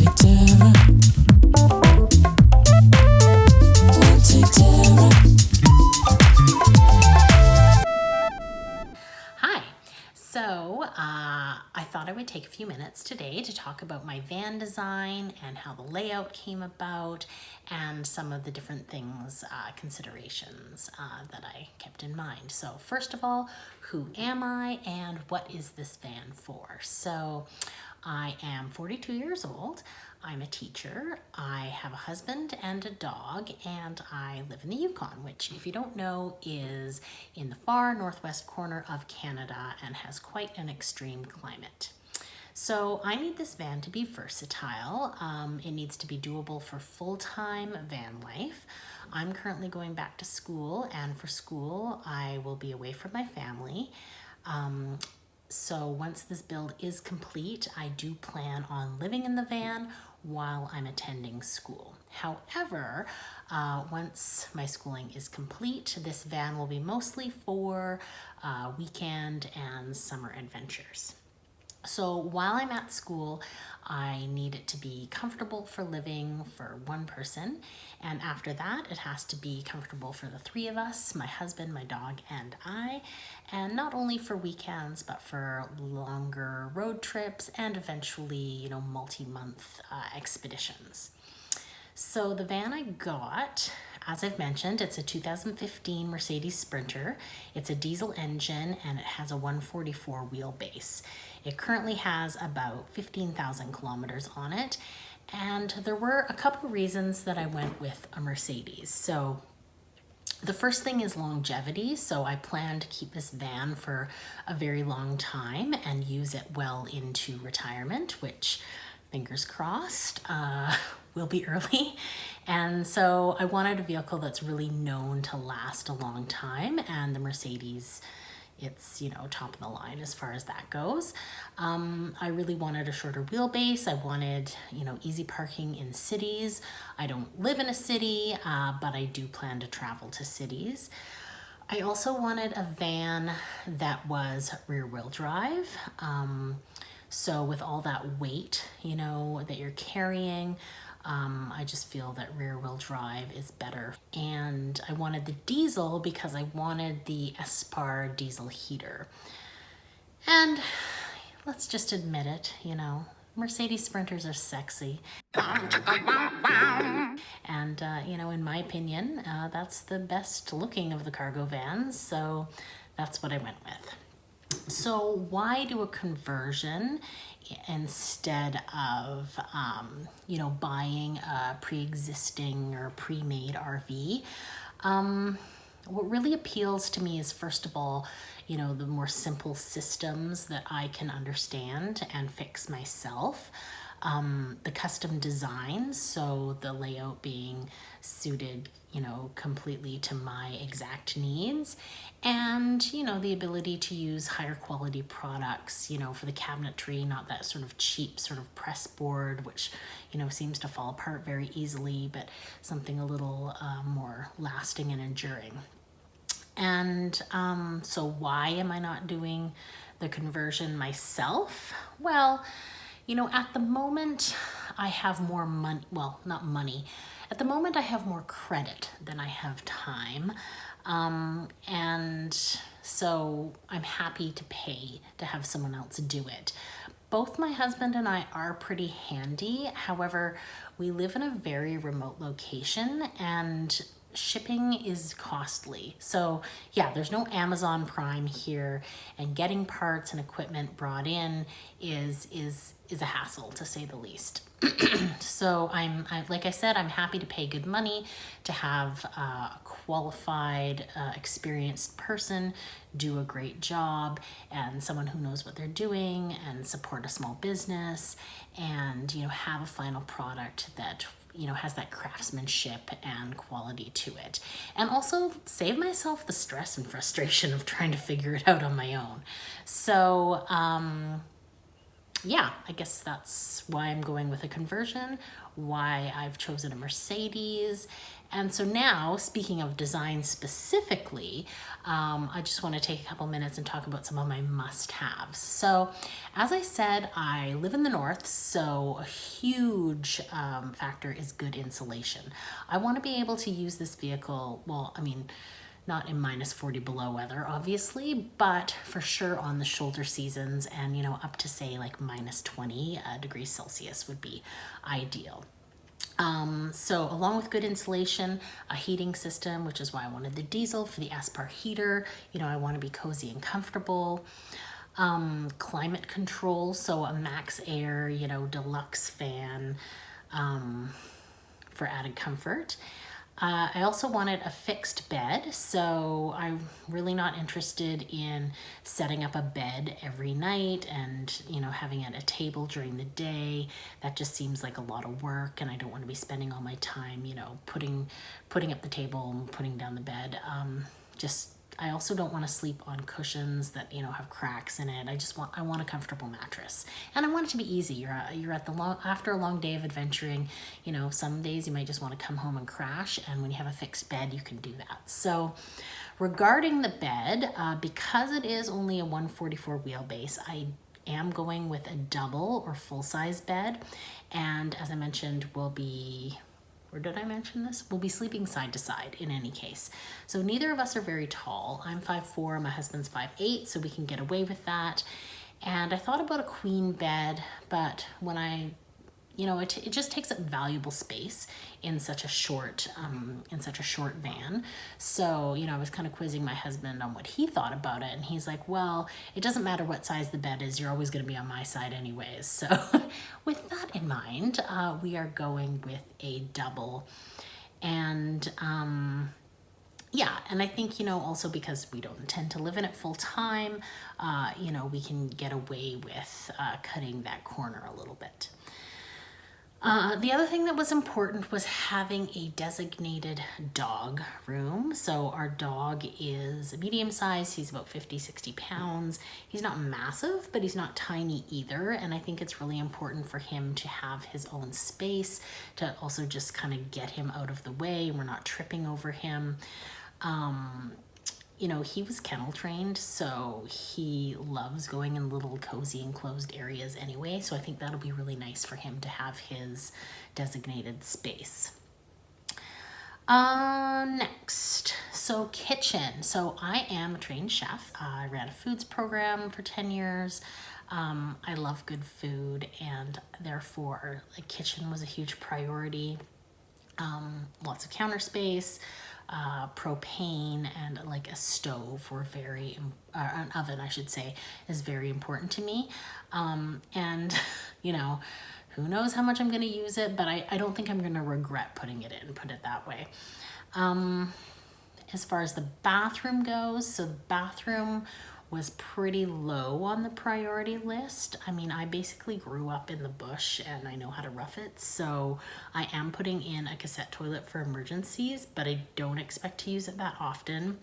Hi. I thought I would take a few minutes today to talk about my van design and how the layout came about and some of the different things, considerations that I kept in mind. So first of all, who am I and what is this van for? So I am 42 years old. I'm a teacher. I have a husband and a dog, and I live in the Yukon, which, if you don't know, is in the far northwest corner of Canada and has quite an extreme climate. So I need this van to be versatile. It needs to be doable for full-time van life. I'm currently going back to school, and for school, I will be away from my family. So once this build is complete, I do plan on living in the van while I'm attending school. However, once my schooling is complete, this van will be mostly for weekend and summer adventures. So while I'm at school, I need it to be comfortable for living for one person. And after that, it has to be comfortable for the three of us, my husband, my dog, and I. And not only for weekends, but for longer road trips and eventually, multi-month expeditions. So the van I got, as I've mentioned, it's a 2015 Mercedes Sprinter. It's a diesel engine and it has a 144 wheelbase. It currently has about 15,000 kilometers on it. And there were a couple reasons that I went with a Mercedes. So the first thing is longevity. So I plan to keep this van for a very long time and use it well into retirement, which, fingers crossed, will be early. And so I wanted a vehicle that's really known to last a long time, and the Mercedes, it's, top of the line as far as that goes. I really wanted a shorter wheelbase. I wanted, easy parking in cities. I don't live in a city, but I do plan to travel to cities. I also wanted a van that was rear-wheel drive. So with all that weight, that you're carrying, I just feel that rear-wheel drive is better. And I wanted the diesel because I wanted the Espar diesel heater. And let's just admit it, Mercedes Sprinters are sexy. And, in my opinion, that's the best looking of the cargo vans. So that's what I went with. So why do a conversion instead of, buying a pre-existing or pre-made RV? What really appeals to me is, first of all, the more simple systems that I can understand and fix myself. The custom designs, so the layout being suited, completely to my exact needs, and, the ability to use higher quality products, for the cabinetry, not that sort of cheap sort of press board, which, seems to fall apart very easily, but something a little more lasting and enduring. And so why am I not doing the conversion myself? Well, at the moment I have more money, well, not money. At the moment I have more credit than I have time. And so I'm happy to pay to have someone else do it. Both my husband and I are pretty handy. However, we live in a very remote location and shipping is costly. So yeah, there's no Amazon Prime here, and getting parts and equipment brought in is a hassle, to say the least. So like I said, I'm happy to pay good money to have a qualified, experienced person do a great job, and someone who knows what they're doing, and support a small business, and have a final product that has that craftsmanship and quality to it, and also save myself the stress and frustration of trying to figure it out on my own. So yeah, I guess that's why I'm going with a conversion, why I've chosen a Mercedes. And so now, speaking of design specifically, I just want to take a couple minutes and talk about some of my must-haves. So, as I said, I live in the north, so a huge factor is good insulation. I want to be able to use this vehicle, well, I mean, not in minus 40 below weather, obviously, but for sure on the shoulder seasons, and you know, up to say like minus 20 degrees Celsius would be ideal. So along with good insulation, a heating system, which is why I wanted the diesel for the Aspar heater. You know, I want to be cozy and comfortable. Climate control, so a max air, you know, deluxe fan for added comfort. I also wanted a fixed bed, so I'm really not interested in setting up a bed every night and, you know, having it at a table during the day. That just seems like a lot of work, and I don't want to be spending all my time, you know, putting up the table and putting down the bed. I also don't want to sleep on cushions that, you know, have cracks in it. I want a comfortable mattress, and I want it to be easy. You're at the after a long day of adventuring, you know, some days you might just want to come home and crash, and when you have a fixed bed, you can do that. So regarding the bed, because it is only a 144 wheelbase, I am going with a double or full-size bed, and as I mentioned, or did I mention this? We'll be sleeping side to side in any case. So neither of us are very tall. I'm 5'4", my husband's 5'8", so we can get away with that. And I thought about a queen bed, but when you know, it just takes up valuable space in such a short van. So, you know, I was kind of quizzing my husband on what he thought about it, and he's like, well, it doesn't matter what size the bed is, you're always going to be on my side anyways. So with that in mind, we are going with a double. And yeah, and I think, you know, also because we don't intend to live in it full time, you know, we can get away with cutting that corner a little bit. The other thing that was important was having a designated dog room. So our dog is a medium size. He's about 50, 60 pounds. He's not massive, but he's not tiny either. And I think it's really important for him to have his own space, to also just kind of get him out of the way. We're not tripping over him. You know, he was kennel trained, so he loves going in little cozy enclosed areas anyway. So I think that'll be really nice for him to have his designated space. Next, so kitchen. So I am a trained chef. I ran a foods program for 10 years. I love good food, and therefore a kitchen was a huge priority. Lots of counter space, propane, and like a stove were an oven, I should say, is very important to me. And you know, who knows how much I'm going to use it, but I don't think I'm going to regret putting it in, put it that way. As far as the bathroom goes, so the bathroom was pretty low on the priority list. I mean, I basically grew up in the bush and I know how to rough it. So I am putting in a cassette toilet for emergencies, but I don't expect to use it that often.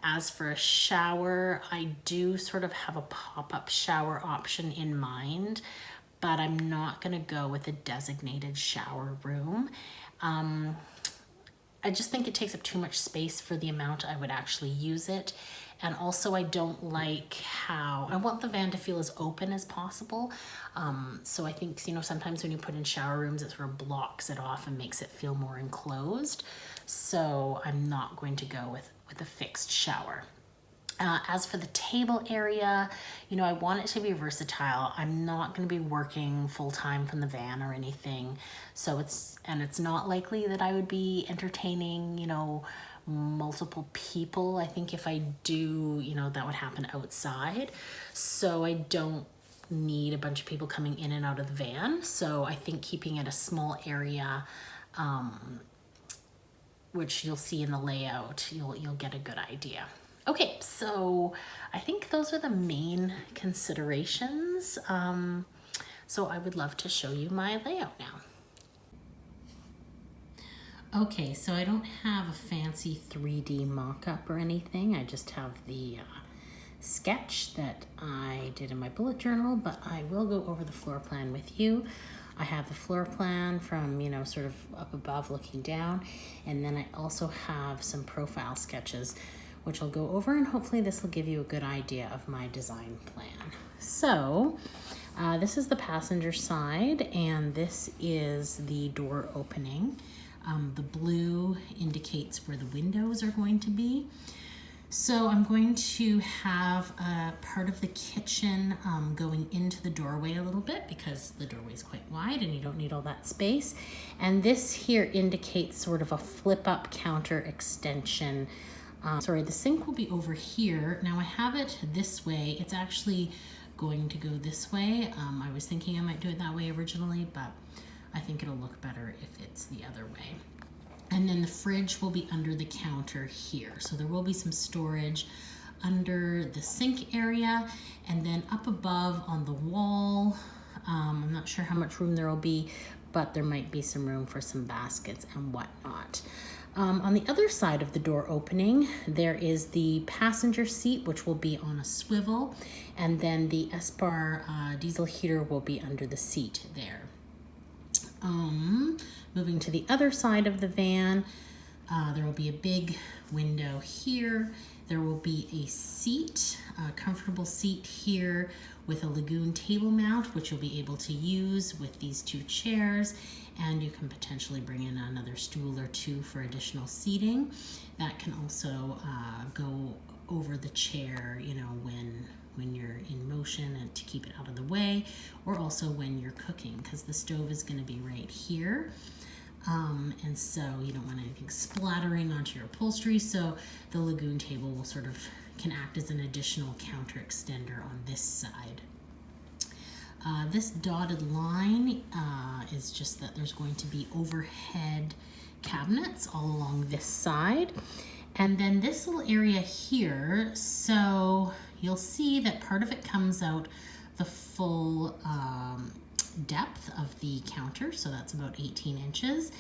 As for a shower, I do sort of have a pop-up shower option in mind, but I'm not gonna go with a designated shower room. I just think it takes up too much space for the amount I would actually use it. And also I don't like how, I want the van to feel as open as possible. So I think, you know, sometimes when you put in shower rooms, it sort of blocks it off and makes it feel more enclosed. So I'm not going to go with a fixed shower. As for the table area, you know, I want it to be versatile. I'm not going to be working full-time from the van or anything. So it's not likely that I would be entertaining, you know, multiple people. I think if I do, you know, that would happen outside. So I don't need a bunch of people coming in and out of the van. So I think keeping it a small area, which you'll see in the layout, you'll get a good idea. Okay, so I think those are the main considerations. So I would love to show you my layout now. Okay, so I don't have a fancy 3D mock-up or anything. I just have the sketch that I did in my bullet journal, but I will go over the floor plan with you. I have the floor plan from, sort of up above looking down, and then I also have some profile sketches which I'll go over, and hopefully this will give you a good idea of my design plan. So this is the passenger side, and this is the door opening. The blue indicates where the windows are going to be. So I'm going to have a part of the kitchen going into the doorway a little bit because the doorway is quite wide and you don't need all that space. And this here indicates sort of a flip up counter extension. Sorry, the sink will be over here. Now I have it this way. It's actually going to go this way. I was thinking I might do it that way originally, but I think it'll look better if it's the other way. And then the fridge will be under the counter here. So there will be some storage under the sink area, and then up above on the wall, I'm not sure how much room there will be, but there might be some room for some baskets and whatnot. On the other side of the door opening, there is the passenger seat, which will be on a swivel, and then the S-Bar diesel heater will be under the seat there. Moving to the other side of the van, there will be a big window here. There will be a seat, a comfortable seat here with a Lagoon table mount, which you'll be able to use with these two chairs, and you can potentially bring in another stool or two for additional seating. That can also go over the chair, when you're in motion and to keep it out of the way, or also when you're cooking, because the stove is going to be right here. And so you don't want anything splattering onto your upholstery, so the Lagoon table will can act as an additional counter extender on this side. This dotted line is just that there's going to be overhead cabinets all along this side. And then this little area here, so you'll see that part of it comes out the full depth of the counter, so that's about 18 inches.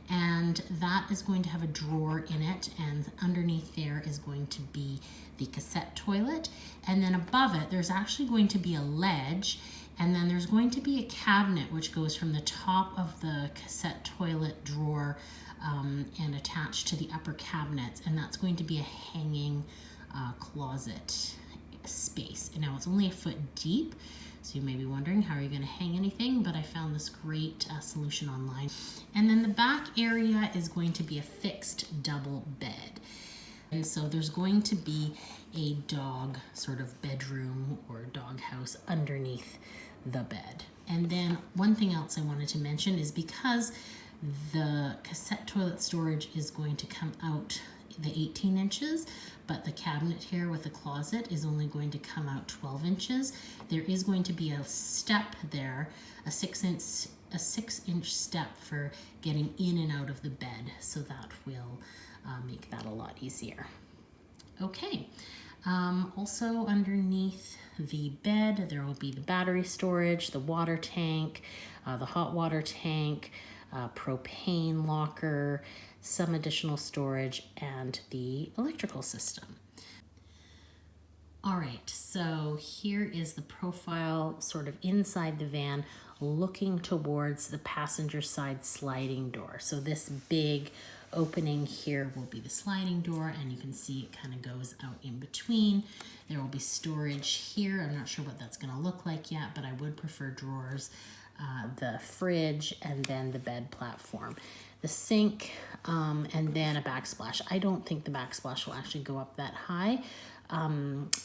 And that is going to have a drawer in it, and underneath there is going to be the cassette toilet. And then above it, there's actually going to be a ledge, and then there's going to be a cabinet which goes from the top of the cassette toilet drawer and attached to the upper cabinets, and that's going to be a hanging closet space. And now it's only a foot deep, so you may be wondering, how are you going to hang anything? But I found this great solution online. And then the back area is going to be a fixed double bed. And so there's going to be a dog sort of bedroom or dog house underneath the bed. And then one thing else I wanted to mention is because the cassette toilet storage is going to come out the 18 inches, but the cabinet here with the closet is only going to come out 12 inches. There is going to be a step there, a 6-inch step for getting in and out of the bed, so that will make that a lot easier. Okay, also underneath the bed there will be the battery storage, the water tank, the hot water tank, propane locker, some additional storage, and the electrical system. All right, so here is the profile sort of inside the van looking towards the passenger side sliding door. So this big opening here will be the sliding door, and you can see it kind of goes out in between. There will be storage here. I'm not sure what that's going to look like yet, but I would prefer drawers, the fridge, and then the bed platform, the sink, and then a backsplash. I don't think the backsplash will actually go up that high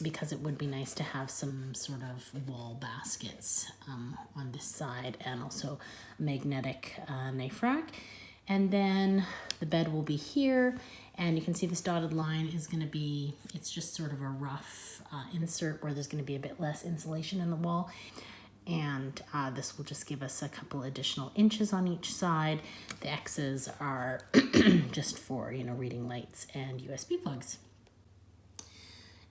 because it would be nice to have some sort of wall baskets on this side, and also a magnetic knife rack. And then the bed will be here, and you can see this dotted line is going to be, it's just sort of a rough insert where there's going to be a bit less insulation in the wall. And this will just give us a couple additional inches on each side. The X's are just for, reading lights and USB plugs.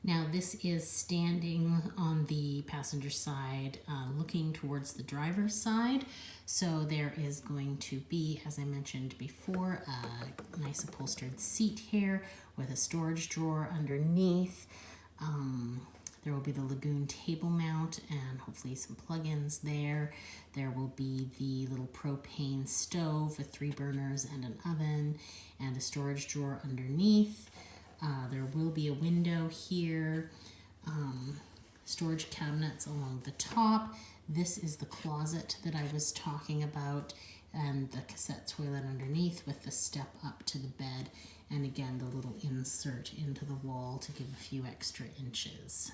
Now this is standing on the passenger side, looking towards the driver's side. So there is going to be, as I mentioned before, a nice upholstered seat here with a storage drawer underneath. There will be the Lagoon table mount and hopefully some plugins there. There will be the little propane stove with 3 burners and an oven and a storage drawer underneath. There will be a window here, storage cabinets along the top. This is the closet that I was talking about, and the cassette toilet underneath with the step up to the bed, and again the little insert into the wall to give a few extra inches.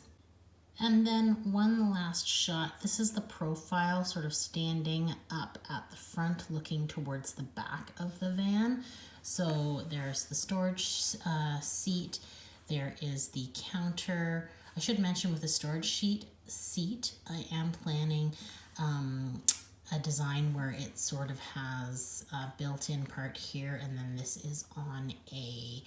And then one last shot. This is the profile sort of standing up at the front looking towards the back of the van. So there's the storage seat, there is the counter. I should mention with the storage seat, I am planning a design where it sort of has a built-in part here, and then this is on a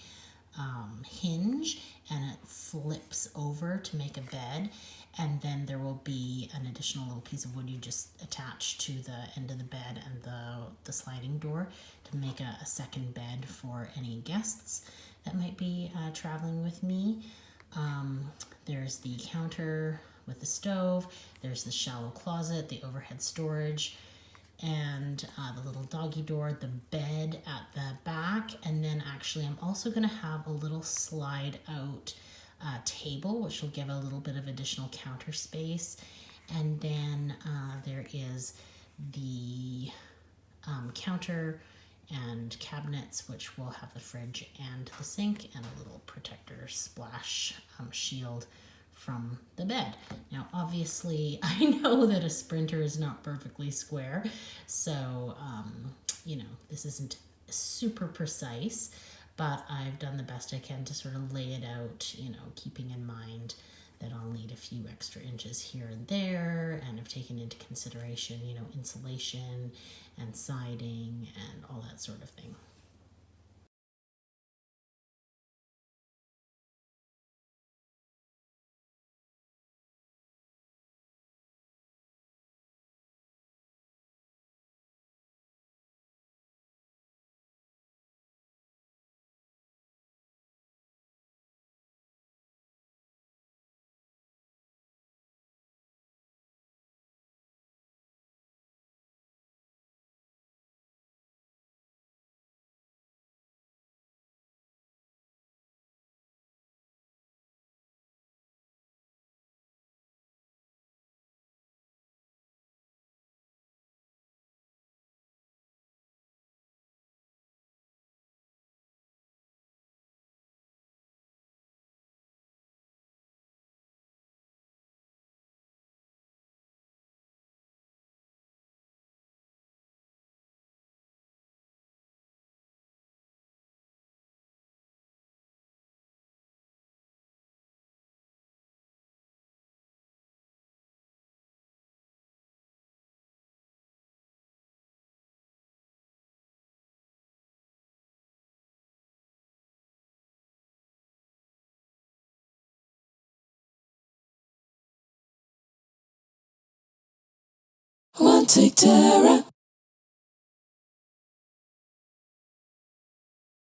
hinge and it flips over to make a bed, and then there will be an additional little piece of wood you just attach to the end of the bed and the sliding door to make a second bed for any guests that might be traveling with me. There's the counter with the stove, there's the shallow closet, the overhead storage, and the little doggy door, the bed at the back, and then actually I'm also going to have a little slide out table, which will give a little bit of additional counter space, and then there is the counter and cabinets, which will have the fridge and the sink and a little protector splash shield from the bed. Now obviously I know that a Sprinter is not perfectly square, so you know, this isn't super precise, but I've done the best I can to sort of lay it out, you know, keeping in mind that I'll need a few extra inches here and there, and I've taken into consideration, you know, insulation and siding and all that sort of thing. Untitled Chapter.